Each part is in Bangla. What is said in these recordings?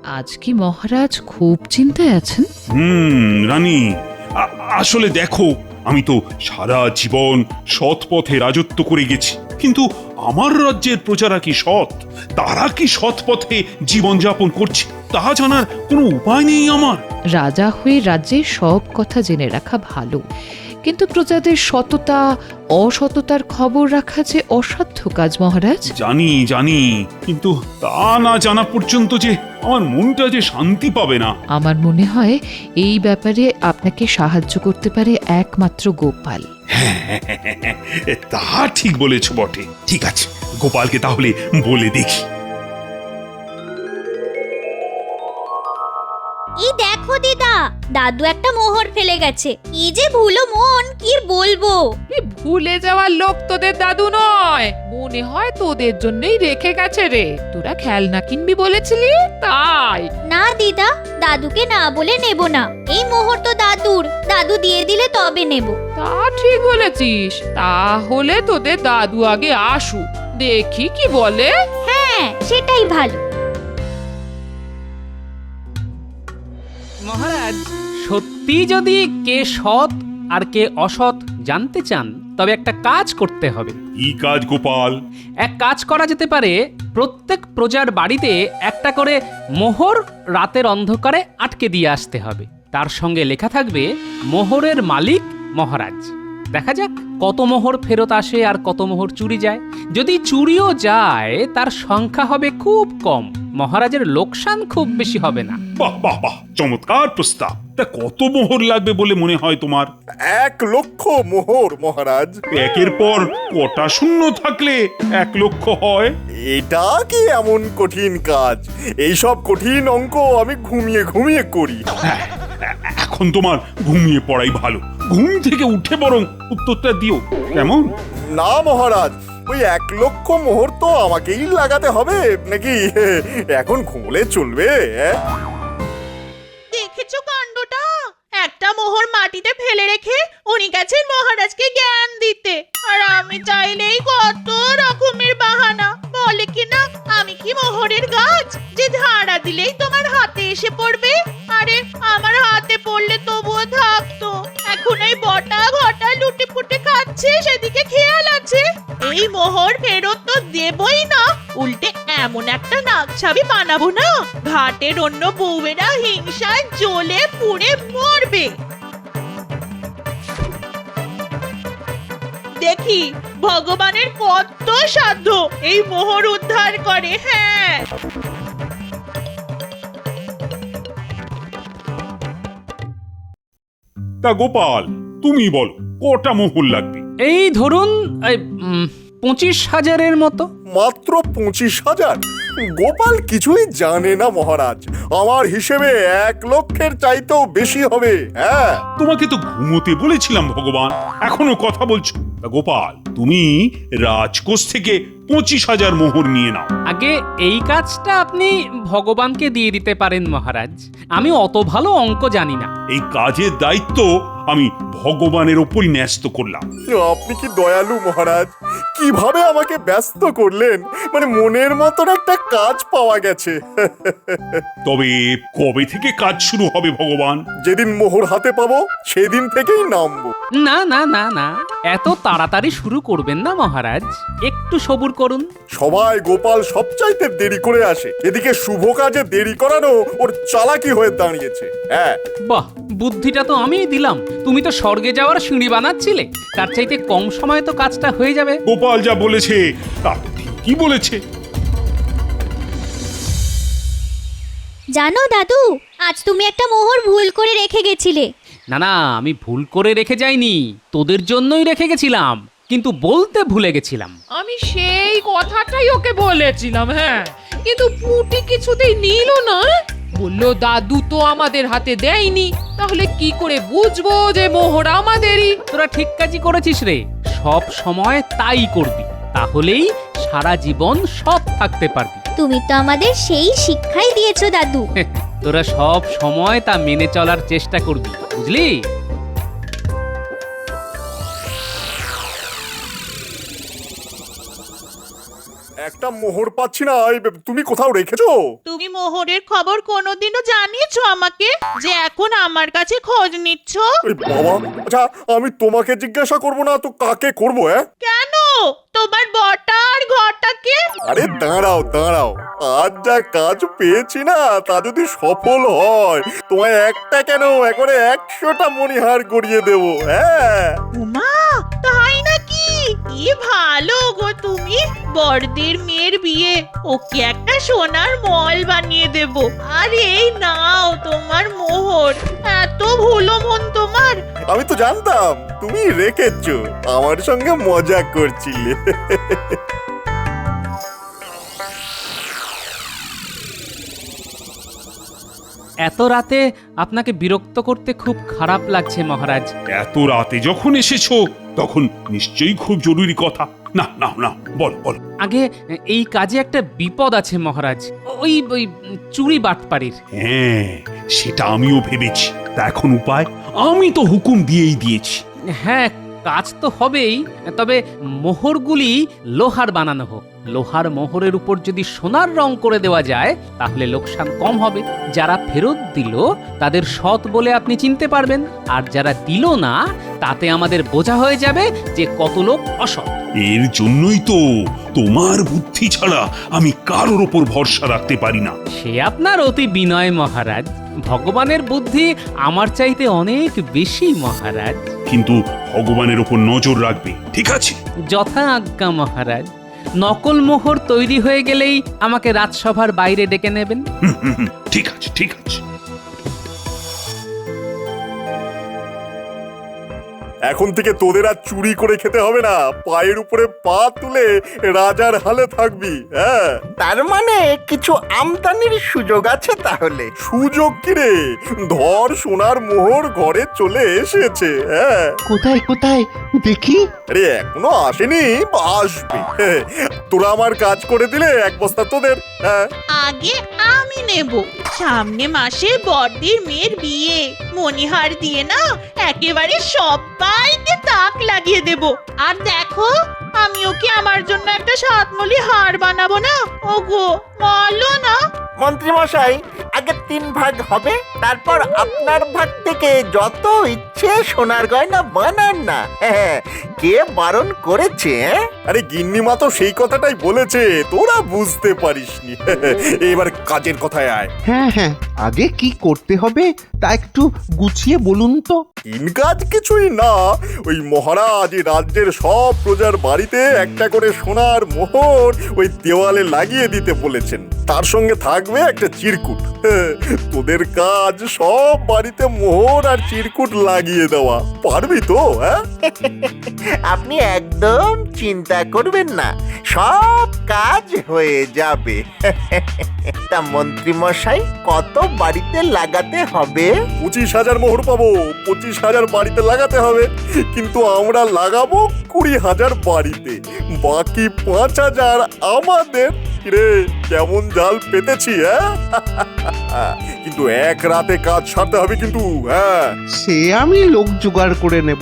আজ কি মহারাজ খুব চিন্তায় আছেন? রানী, আসলে দেখো, আমি তো সারা জীবন সৎ পথে রাজত্ব করে গেছি, কিন্তু আমার রাজ্যের প্রজারা কি সৎ? তারা কি সৎ পথে জীবনযাপন করছে তা জানার কোনো উপায় নেই আমার। রাজা হয়ে রাজ্যের সব কথা জেনে রাখা ভালো, কিন্তু প্রজাদের সততা অসততার খবর রাখা যে অসাধ্য কাজ মহারাজ। জানি জানি, কিন্তু তা না জানা পর্যন্ত যে আমার মনটা যে শান্তি পাবে না। আমার মনে হয় এই ব্যাপারে আপনাকে সাহায্য করতে পারে একমাত্র গোপাল। তা ঠিক বলেছ বটে। ঠিক আছে, গোপালকে তাহলে বলে দেখি। এই দেখো দিদা, দাদু একটা মোহর ফেলে গেছে। কি যে ভুলো মন, কি বলবো। ভুলে যাওয়ার লোক তোদের দাদু নয়, মনে হয় তোদের জন্যই রেখে গেছে রে। তোরা খেলনা কিনবি বলেছিলি তাই। না দিদা, দাদুকে না বলে নেব না। এই মোহর তো দাদুর, দাদু দিয়ে দিলে তবে নেব। তা ঠিক বলেছিস, তাহলে তোদের দাদু আগে আসুক, দেখি কি বলে। হ্যাঁ, সেটাই ভালো। মহারাজ, সত্যি যদি কে সৎ আর কে অসৎ জানতে চান, তবে একটা কাজ করতে হবে। কি কাজ গোপাল? এক কাজ করা যেতে পারে, প্রত্যেক প্রজার বাড়িতে একটা করে মোহর রাতের অন্ধকারে আটকে দিয়ে আসতে হবে। তার সঙ্গে লেখা থাকবে মোহরের মালিক মহারাজ। দেখা যাক কত মোহর ফেরত আসে আর কত মোহর চুরি যায়। যদি চুরিও যায় তার সংখ্যা হবে খুব কম, মহারাজের লোকসান খুব বেশি হবে না। বাহ বাহ বাহ, চমৎকার প্রস্তাব। তা কত মোহর লাগবে বলে মনে হয় তোমার? 1,00,000 মোহর মহারাজ। একের পর কটা শূন্য থাকলে 1,00,000 হয়? এটা কি এমন কঠিন কাজ? এইসব কঠিন অঙ্ক আমি ঘুমিয়ে ঘুমিয়ে করি। হ্যাঁ, এখন তোমার ঘুমিয়ে পড়াই ভালো। ঘুম থেকে উঠে বরং উত্তরটা দিও, কেমন? না মহারাজ, ওই 1,00,000 মোহর তো আমাকেই লাগাতে হবে নাকি? এখন ঘুমলে চলবে? দেখেছো কাণ্ডটা? একটা মোহর মাটিতে ফেলে রেখে উনি গেছেন মহারাজকে জ্ঞান দিতে, আর আমি চাইলেই কত রকমের বাহানা বলে কিনা আমি কি মোহরের গাছ যে ধারা দিলেই তোমার হাতে এসে পড়বে। আরে আমার হাতে পড়লে তবুও থাকতো, এখন এই বটা ঘটা লুটে পুটে খাচ্ছে, সেদিকে খেয়াল আছে। এই মোহর ফেরত তো দেবই না, উল্টে এমন একটা নাকছাবি বানাবো না, ঘাটের অন্য বউয়েরা হিংসায় জ্বলে পুড়ে মরবে। দেখি ভগবানের কত সাধ্য এই মোহর উদ্ধার করে। হ্যাঁ, তা গোপাল, তুমি বলো কটা মোহর লাগবে? এই ধরুন 25,000-এর মতো। মাত্র 25,000? গোপাল কিছুই জানে না মহারাজ, আমার হিসেবে 1,00,000-এর চাইতেও বেশি হবে। হ্যাঁ, তোমাকে তো ঘুমোতে বলেছিলাম ভগবান, এখনো কথা বলছো? তা গোপাল, তুমি রাজকোষ থেকে 25,000 মোহর নিয়ে নাও। আগে এই কাজটা আপনি ভগবানকে দিয়ে দিতে পারেন মহারাজ, আমি অত ভালো অঙ্ক জানি না। এই কাজের দায়িত্ব আমি ভগবানের ওপরই ন্যস্ত করলাম। আপনি কি দয়ালু মহারাজ, কিভাবে আমাকে ব্যস্ত করলেন। মানে মনের মতন একটা কাজ পাওয়া গেছে। তবে কবে থেকে কাজ শুরু হবে ভগবান? যেদিন মোহর হাতে পাবো সেদিন থেকেই নামবো। না না না না, এত তাড়াতাড়ি শুরু করবেন না মহারাজ, একটু সবুর করুন। সবাই গোপাল সবচাইতে দেরি করে আসে, এদিকে শুভ কাজে দেরি করানো ওর চালাকি হয়ে দাঁড়িয়েছে। হ্যাঁ, বাহ, বুদ্ধিটা তো আমিই দিলাম। তুমি তো স্বর্গে যাওয়ার সিঁড়ি বানাচ্ছিলে, তার চাইতে কম সময়ে তো কাজটা হয়ে যাবে। গোপাল যা বলেছে তা কি বলেছে। জানো দাদু, আজ তুমি একটা মোহর ভুল করে রেখে গেছিলে। না না, আমি ভুল করে রেখে যাইনি, তোদের জন্যই রেখে গেছিলাম, কিন্তু বলতে ভুলে গেছিলাম। আমি সেই কথাটাই ওকে বলেছিলাম, হ্যাঁ, কিন্তু পুটি কিছুতেই নিল না। বললো দাদু তো আমাদের হাতে দেয়নি, তাহলে কি করে বুঝবো যে মোহর আমাদেরই। তোরা ঠিক কাজই করেছিস রে, সব সময় তাই করবি, তাহলেই সারা জীবন সৎ থাকতে পারবি। তুমি তো আমাদের সেই শিক্ষাই দিয়েছো দাদু। তোরা সব সময় তা মেনে চলার চেষ্টা করবি, বুঝলি? একটা মোহর পাচ্ছি না, তুমি কোথাও রেখেছো? তুমি মোহরের খবর কোনোদিনও জানিয়েছো আমাকে যে এখন আমার কাছে খোঁজ নিচ্ছ? এই বাবা, আচ্ছা আমি তোমাকে জিজ্ঞাসা করব না তো কাকে করব? কেন? তোমার বটা আর ঘরটাকে? আরে দাঁড়াও দাঁড়াও, আজ যা কাজ পেয়েছি না তা যদি সফল হয় তোমায় একটা কেন একবারে 100টা মণিহার গড়িয়ে দেবো। হ্যাঁ উমা, তাই নাকি? কি ভালো গো তুমি। বড়দের মেয়ের বিয়ে, ওকে একটা সোনার মল বানিয়ে দেব। আর এই নাও তোমার মোহর। এত ভুলো মন তোমার। আমি তো জানতাম তুমি রেখেছো, আমার সঙ্গে মজা করছিলে। এত রাতে আপনাকে বিরক্ত করতে খুব খারাপ লাগছে মহারাজ। এত রাতে যখন এসেছো তখন নিশ্চয়ই খুব জরুরি কথা। না না না, বল বল। আগে এই কাজে একটা বিপদ আছে মহারাজ, ওই চুরি বাটপাড়ির। হ্যাঁ, সেটা আমিও ভেবেছি। তা এখন উপায়? আমি তো হুকুম দিয়েই দিয়েছি। হ্যাঁ, কাজ তো হবেই, তবে মোহরগুলি লোহার বানানো হোক। লোহার মোহরের উপর যদি সোনার রং করে দেওয়া যায় তাহলে লোকসান কম হবে। যারা ফেরত দিল তাদের সৎ বলে আপনি চিনতে পারবেন, আর যারা দিল না তাতে আমাদের বোঝা হয়ে যাবে যে কত লোক অসৎ। এর জন্যই তো তোমার বুদ্ধি ছাড়া আমি কারোর ওপর ভরসা রাখতে পারি না। সে আপনার অতি বিনয় মহারাজ, ভগবানের বুদ্ধি আমার চাইতে অনেক বেশি মহারাজ। কিন্তু ভগবানের ওপর নজর রাখবে, ঠিক আছে? যথা আজ্ঞা মহারাজ। নকল মোহর তৈরি হয়ে গেলেই আমাকে রাজসভার বাইরে ডেকে নেবেন। ঠিক আছে ঠিক আছে। এখন থেকে তোদের আর চুরি করে খেতে হবে না, পায়ের উপরে পা তুলে রাজার হালে থাকবি। হ্যাঁ, তার মানে কিছু আমদানির সুযোগ আছে তাহলে। সুযোগ কি রে? ধর সোনার মোহর ঘরে চলে এসেছে। হ্যাঁ, কোথায় কোথায় দেখি? আরে এখনো আসেনি, আসবে। তোরা আমার কাজ করে দিলে এক বস্তা তোদের। হ্যাঁ, আগে আমি নেব। সামনে মাসে বড়দের মেয়ের বিয়ে, মণিহার দিয়ে না একেবারে সবাইকে তাক লাগিয়ে দেব। আর দেখো, আমি ওকে আমার জন্য একটা সাতমলি হার বানাবো না। ওগো বলো না। মন্ত্রী মশাই, আগে 3 ভাগ হবে, তারপর আপনার ভাগ থেকে যত ইচ্ছে সোনার গয়না বানান না। কে বারণ করেছে? আরে গিন্নিমা তো সেই কথাটাই বলেছে, তোরা বুঝতে পারিসনি। এবার কাজের কথায় আয়। হ্যাঁ হ্যাঁ, আগে কি করতে হবে তা একটু গুছিয়ে বলুন তো। কাজ কিছুই না, ওই মহারাজ রাজ্যের সব প্রজার বাড়িতে একটা করে সোনার মোহর ওই দেওয়ালে লাগিয়ে দিতে বলেছেন। তার সঙ্গে থাকবে একটা চিরকুট। তোদের কাজ সব বাড়িতে মোহর আর চিরকুট লাগিয়ে দেওয়া। পারবি তো? হ্যাঁ, আপনি একদম চিন্তা করবেন না, সব কাজ হয়ে যাবে। তা মন্ত্রী মশাই, কত বাড়িতে লাগাতে হবে? 25,000 মোহর পাবো, 25,000 বাড়িতে লাগাতে হবে। কিন্তু আমরা লাগাবো 20,000 বাড়িতে, বাকি 5,000 আমাদের। রে কেমন জাল পেতেছি? হ্যাঁ, কিন্তু এক রাতে কাজ সারতে হবে কিন্তু। হ্যাঁ, সে আমি লোক জোগাড় করে নেব।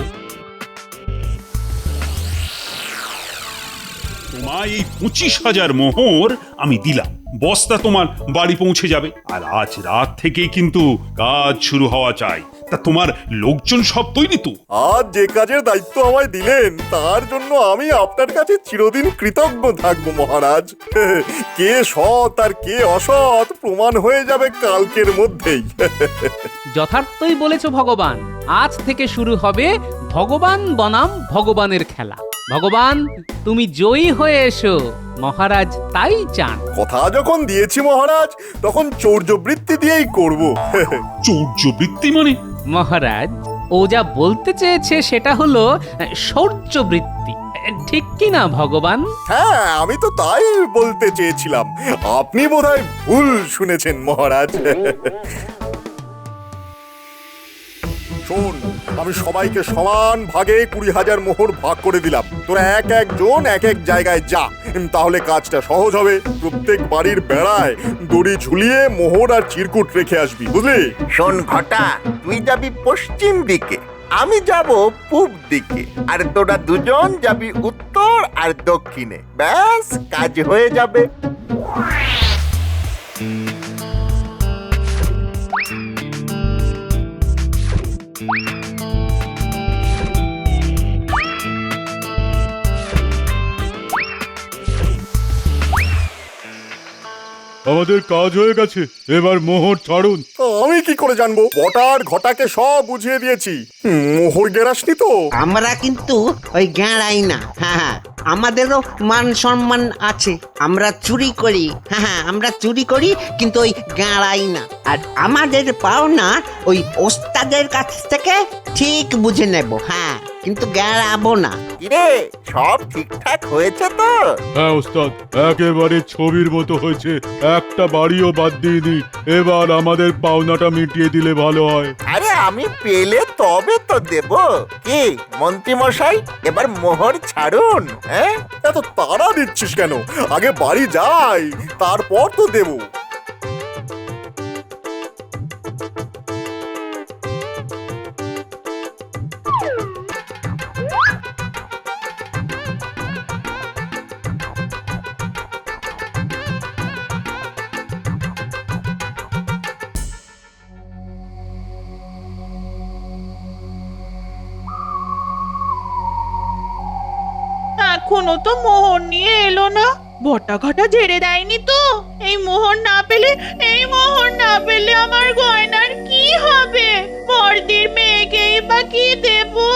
তোমায় এই 25,000 মোহর আমি দিলাম, বস্তা তোমার বাড়ি পৌঁছে যাবে। আর আজ রাত থেকে কিন্তু কাজ শুরু হওয়া চাই। তা তোমার লোকজন সব তৈরি তো? আজ যে কাজের দায়িত্ব আমায় দিলেন তার জন্য আমি আপনার কাছে চিরদিন কৃতজ্ঞ থাকবো মহারাজ। কে সৎ আর কে অসৎ প্রমাণ হয়ে যাবে কালকের মধ্যেই। যথার্থই বলেছ ভগবান, আজ থেকে শুরু হবে ভগবান বনাম ভগবানের খেলা। ভগবান, তুমি জয়ী হয়ে এসো, মহারাজ তাই চান। কথা যখন দিয়েছি মহারাজ, তখন চৌর্যবৃত্তি দিয়েই করব। চৌর্যবৃত্তি মানে? মহারাজ, ও যা বলতে চেয়েছে সেটা হলো শৌর্যবৃত্তি, ঠিক কি না ভগবান? হ্যাঁ, আমি তো তাই বলতে চেয়েছিলাম। আপনি বোধহয় ভুল শুনেছেন মহারাজ। শোন, আমি সবাইকে সমান ভাগে 20,000 মোহর ভাগ করে দিলাম। তোরা এক একজন এক এক জায়গায় যা, তাহলে কাজটা সহজ হবে। প্রত্যেক বাড়ির বেড়ায় দড়ি ঝুলিয়ে মোহর আর চিরকুট রেখে আসবি, বুঝলি? শোন ঘটা, তুই যাবি পশ্চিম দিকে, আমি যাব পূব দিকে আর তোরা দুজন যাবি উত্তর আর দক্ষিণে, ব্যাস কাজ হয়ে যাবে। আমাদের কাজ হয়ে গেছে, এবার মোহর ছাড়ুন। আমি কি করে জানবো? বটার ঘটাকে সব বুঝিয়ে দিয়েছি। মোহর গেরাসনি তো? আমরা কিন্তু ওই গাঁড়াই না। হ্যাঁ, আমাদেরও মান সম্মান আছে। আমরা চুরি করি, হ্যাঁ আমরা চুরি করি, কিন্তু ওই গাঁড়াই না। আর আমাদের পাওনা ওই ওস্তাদের কাছ থেকে ঠিক বুঝে নেব, হ্যাঁ, কিন্তু গাঁড়াবো না। কিরে, সব ঠিকঠাক হয়েছে তো? হ্যাঁ ওস্তাদ, একেবারে ছবির মতো হয়েছে, একটা বাড়িও বাদ দিইনি। এবার আমাদের পাওনাটা মিটিয়ে দিলে ভালো হয়। আরে আমি পেলে তবে তো দেব। কি মন্ত্রী মশাই, এবার মোহর ছাড়ুন। হ্যাঁ, এত তাড়া দিচ্ছিস কেন? আগে বাড়ি যাই, তারপর তো দেবো। এখনো তো মোহর নিয়ে এলো না। বটা ঘটা ঝেড়ে দেয়নি তো? এই মোহর না পেলে আমার গয়নার কি হবে? বড়দির মেয়েকেই বা কি দেবো?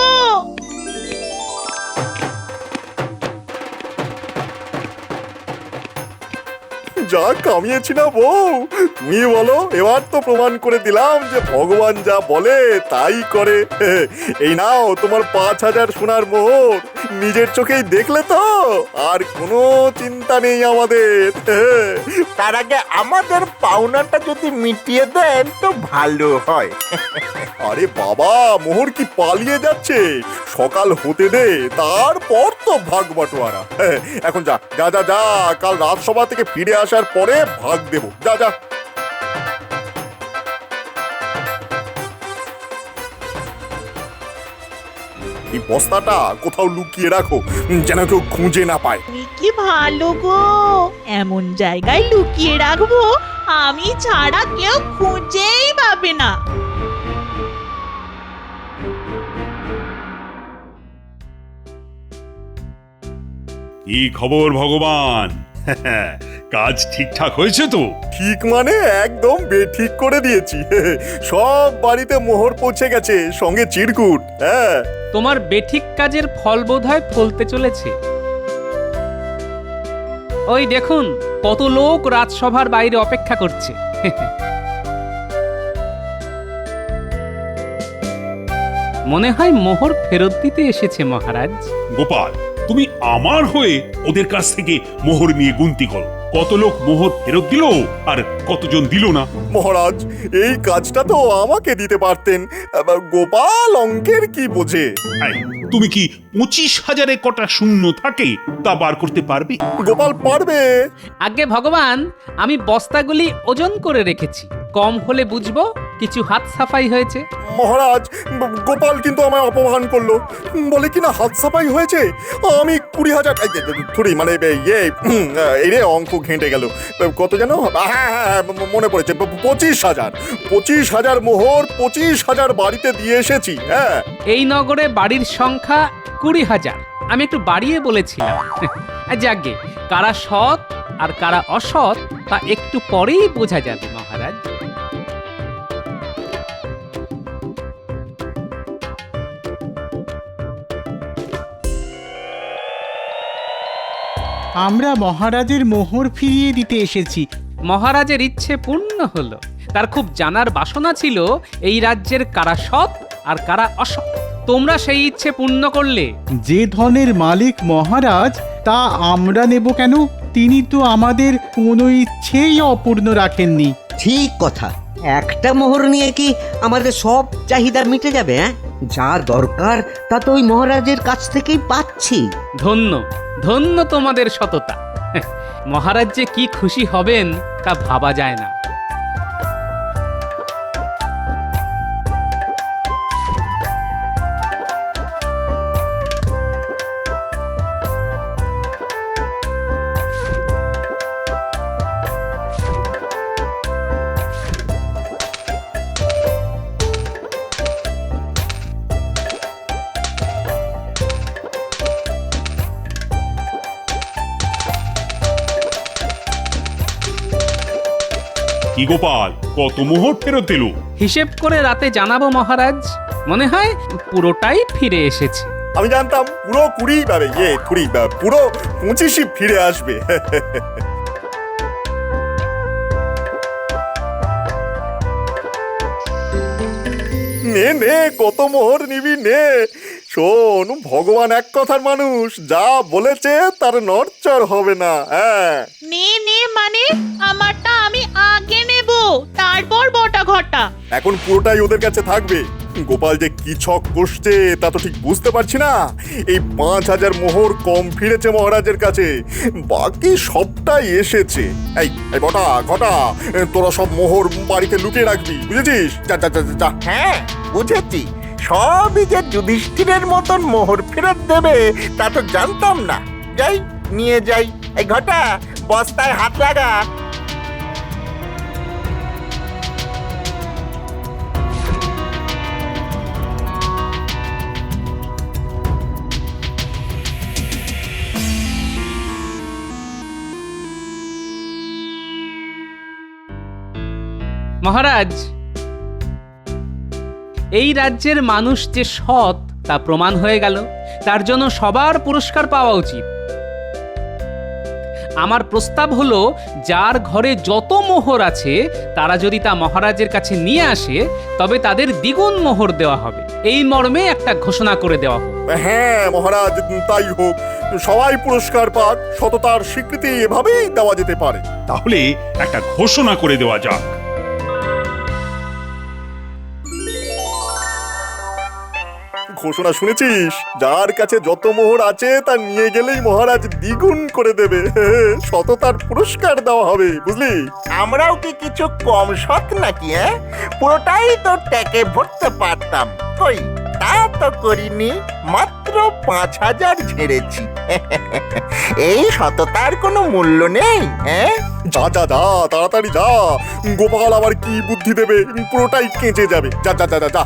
যা কামিয়েছি না বউ, তুমি বলো। এবার তো প্রমাণ করে দিলাম যে ভগবান যা বলে তাই করে। এই নাও তোমার 5,000 সোনার মোহর। নিজের চোখেই দেখলে তো, আর কোনো চিন্তা নেই আমাদের। তার আগে আমাদের পাওনাটা যদি মিটিয়ে দেন তো ভালো হয়। আরে বাবা, মোহর কি পালিয়ে যাচ্ছে? সকাল হতে দে, তারপর তো ভাগ বাটোয়ারা। এখন যা যা যা যা, কাল রাজসভা থেকে ফিরে আসার পরে ভাগ দেব। যা যা। এই বস্তাটা কোথাও লুকিয়ে রাখো, যেন কেউ খুঁজে না পায়। তুমি কি ভালো গো, এমন জায়গায় লুকিয়ে রাখবো আমি ছাড়া কেউ খুঁজেই পাবে না। কি খবর ভগবান? কাজ ঠিকঠাক হয়েছে তো? ঠিক মানে একদম বেঠিক করে দিয়েছি। সব বাড়িতে মোহর পৌঁছে গেছে, সঙ্গে চিরকুট। হ্যাঁ, তোমার বেঠিক কাজের ফল বোধহয় ফলতে চলেছে। ওই দেখুন, কত লোক রাজসভার বাইরে অপেক্ষা করছে। মনে হয় মোহর ফেরত দিতে এসেছে মহারাজ। গোপাল, তুমি আমার হয়ে ওদের কাছ থেকে মোহর নিয়ে গুনতি করো। কত লোক মোহর ফেরত দিল আর কতজন দিল না। মহারাজ, এই কাজটা তো আমাকে দিতে পারতেন। গোপাল অঙ্কের কি বোঝে? এই, তুমি কি 25,000-এ কটা শূন্য থাকে তা বার করতে পারবে? গোপাল পারবে। আগে ভগবান, আমি বস্তাগুলি ওজন করে রেখেছি, কম হলে বুঝবো কিছু হাত সাফাই হয়েছে। মহারাজ, গোপাল কিন্তু আমায় অপমান করলো, বলে কিনা হাত সাফাই হয়েছে। আমি 20,000 থুড়ি মানে এই রে, অঙ্ক ঘেঁটে গেল। কত যেন? হ্যাঁ, মনে পড়েছে, 25,000 মোহর 25,000 বাড়িতে দিয়ে এসেছি। হ্যাঁ, এই নগরে বাড়ির সংখ্যা 20,000। আমি একটু বাড়িয়ে বলেছিলাম। যাকগে, কারা সৎ আর কারা অসৎ তা একটু পরেই বোঝা যাবে মহারাজ। আমরা মহারাজের মোহর ফিরিয়ে দিতে এসেছি। মহারাজের ইচ্ছে পূর্ণ হলো। তার খুব জানার বাসনা ছিল এই রাজ্যের কারা সৎ আর কারা অসৎ। তোমরা সেই ইচ্ছে পূর্ণ করলে। যে ধনের মালিক মহারাজ, তা আমরা নেব কেন? তিনি তো আমাদের কোনো ইচ্ছেই অপূর্ণ রাখেননি। ঠিক কথা। একটা মোহর নিয়ে কি আমাদের সব চাহিদা মিটে যাবে? হ্যাঁ, যা দরকার তা তো ওই মহারাজের কাছ থেকেই পাচ্ছি। ধন্য ধন্য তোমাদের সততা। মহারাজ যে কি খুশি হবেন তা ভাবা যায় না। কি গোপাল, কত মোহর ফেরত এলো? হিসেব করে রাতে জানাবো মহারাজ। মনে হয় পুরোটাই ফিরে এসেছে। আমি জানতাম পুরো 20 পাবে, পুরো 25ই ফিরে আসবে। নে নে, কত মোহর নিবি নে। শোন, ভগবান এক কথার মানুষ, যা বলেছে তার নড়চড় হবে না। হ্যাঁ, নে নে মানে আমারটা আমি আগে নেব, তারপর বটা ঘটা। এখন পুরোটাই ওদের কাছে থাকবে। গোপাল যে কি ছক কষছে তা তো ঠিক বুঝতে পারছি না। এই 5000 মোহর কম ফিরেছে মহারাজের কাছে, বাকি সবটাই এসেছে। এই বটা ঘটা, তোরা সব মোহর বাড়িতে লুকিয়ে রাখবি, বুঝেছিস? যা যা যা যা। হ্যাঁ, বুঝেছি। সবই যে যুধিষ্ঠিরের মতন মোহর ফেরত দেবে তা তো জানতাম না। যাই, নিয়ে যাই। এই ঘটা, বস্তায় হাত লাগা। মহারাজ, এই রাজ্যের মানুষ যে সৎ তা প্রমাণ হয়ে গেল। তার জন্য সবার পুরস্কার পাওয়া উচিত। আমার প্রস্তাব হলো, যার ঘরে যত মোহর আছে তারা যদি তা মহারাজের কাছে নিয়ে আসে তবে তাদের দ্বিগুণ মোহর দেওয়া হবে। এই মর্মে একটা ঘোষণা করে দেওয়া হোক। হ্যাঁ মহারাজ, তাই হোক। সবাই পুরস্কার পাক, সততার স্বীকৃতি এভাবেই দেওয়া যেতে পারে। তাহলে একটা ঘোষণা করে দেওয়া যাক। ঘোষণা শুনেছিস? যার কাছে যত মোহর আছে তা নিয়ে গেলেই মহারাজ দ্বিগুণ করে দেবে। সততার পুরস্কার দেওয়া হবে, বুঝলি? আমরাও কি কিছু কম সৎ নাকি? হ্যাঁ, পুরোটাই তো ট্যাকে ভরতে পারতাম। কই, তা তো করিনি, মাত্র 5000 ঝেড়েছি। এই সততার কোনো মূল্য নেই? হ্যাঁ, যা যা যা, তাড়াতাড়ি যা। গোপাল আবার কি বুদ্ধি দেবে, পুরোটাই কেঁচে যাবে। যা যা যা যা যা।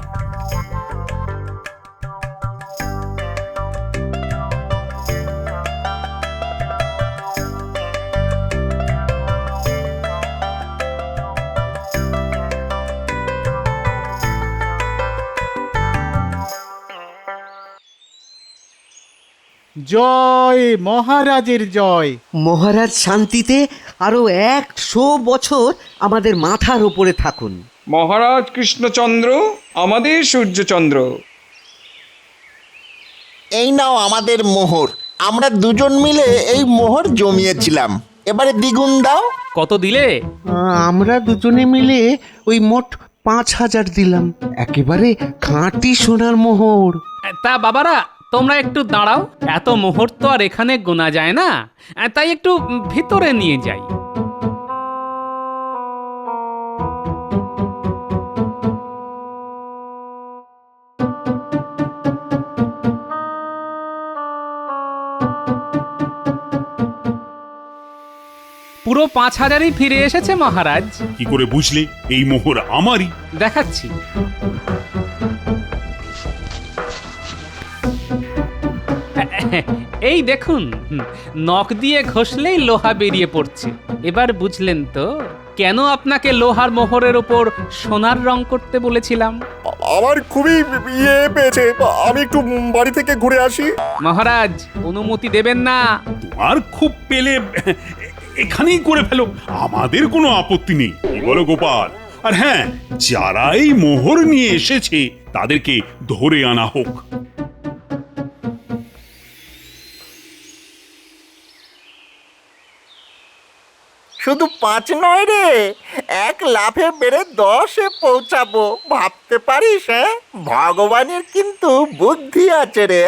জয় মহারাজের জয়। মহারাজ শান্তিতে আরো 100 বছর আমাদের মাথার উপরে থাকুন। মহারাজ কৃষ্ণচন্দ্র, আমাদের সূর্যচন্দ্র। এই নাও আমাদের মোহর। আমরা দুজন মিলে এই মোহর জমিয়েছিলাম, এবারে দ্বিগুণ দাও। কত দিলে? আমরা দুজনে মিলে ওই মোট 5000 দিলাম, একেবারে খাঁটি সোনার মোহর। তা বাবারা, তোমরা একটু দাঁড়াও। এত মোহর তো আর এখানে গোনা যায় না, তাই একটু ভিতরে নিয়ে যাই। পুরো 5000ই ফিরে এসেছে মহারাজ। কি করে বুঝলে এই মোহর আমারই? দেখাচ্ছি। এই দেখুন, নখ দিয়ে ঘষলেই লোহা বেরিয়ে পড়ছে। এবার বুঝলেন তো কেন আপনাকে লোহার মোহরের উপর সোনার রং করতে বলেছিলাম? আমার খুবই ইয়ে পেয়েছে, আমি একটু বাড়ি থেকে ঘুরে আসি। মহারাজ, অনুমতি দেবেন না? তোমার খুব পেলে এখানেই করে ফেলো, আমাদের কোনো আপত্তি নেই। কি বলো গোপাল? আর হ্যাঁ, যারা এই মোহর নিয়ে এসেছে তাদেরকে ধরে আনা হোক। শুধু 5 নয় রে, 1 লাফে বেড়ে 10-এ পৌঁছাবো। ভাবতে পারিস? হ্যাঁ, ভগবানের কিন্তু বুদ্ধি আছে রে।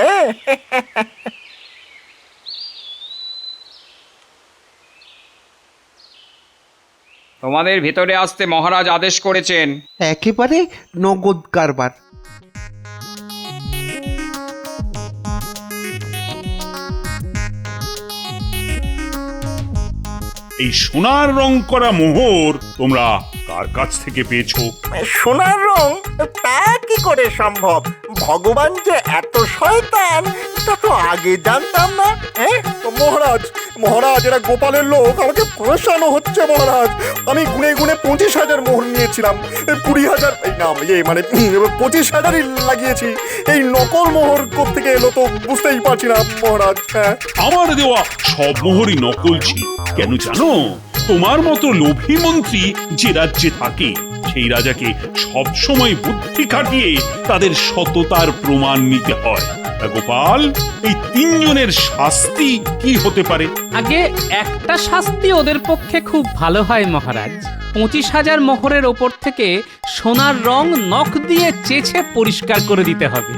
তোমাদের ভেতরে আসতে মহারাজ আদেশ করেছেন। একেবারে নগদ কারবার। এই সোনার রং করা মোহর তোমরা কার কাছ থেকে পেয়েছো? সোনার রং তা কি করে সম্ভব? ভগবান যে এত শয়তান তা তো আগে জানতাম না। মহারাজ মহারাজ এরা গোপালের লোক, আমাকে ফাঁসানো হচ্ছে মহারাজ। আমি গুনে গুনে 25,000 মোহর নিয়েছিলাম, 20,000 এই না মানে 25,000ই লাগিয়েছি। এই নকল মোহর কোত্থেকে এলো তো বুঝতেই পারছি না মহারাজ। হ্যাঁ, আমার দেওয়া সব মোহরই নকল ছিল। কেন জানো? তোমার মতো লোভী মন্ত্রী যে রাজ্যে থাকে সেই রাজাকে সব সময় বুদ্ধি খাটিয়ে তাদের সততার প্রমাণ নিতে হয়। গোপাল, এই 3 জনের শাস্তি কি হতে পারে? আগে একটা শাস্তি ওদের পক্ষে খুব ভালো হয় মহারাজ। 25,000 মোহরের ওপর থেকে সোনার রং নখ দিয়ে চেঁচে পরিষ্কার করে দিতে হবে।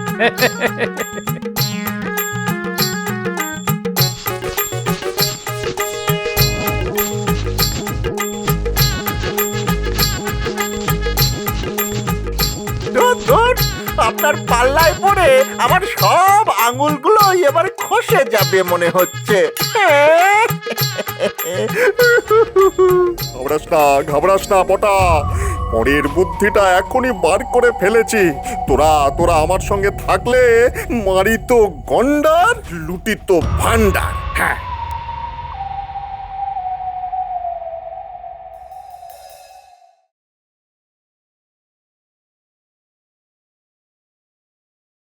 আপনার পাল্লায় পড়ে আমার সব আঙুলগুলো এবার খসে যাবে মনে হচ্ছে। ঘাবড়াস না পটা, পরের বুদ্ধিটা এখনই বার করে ফেলেছি। তোরা আমার সঙ্গে থাকলে মারি তো গন্ডার, লুটি তো ভান্ডার। হ্যাঁ।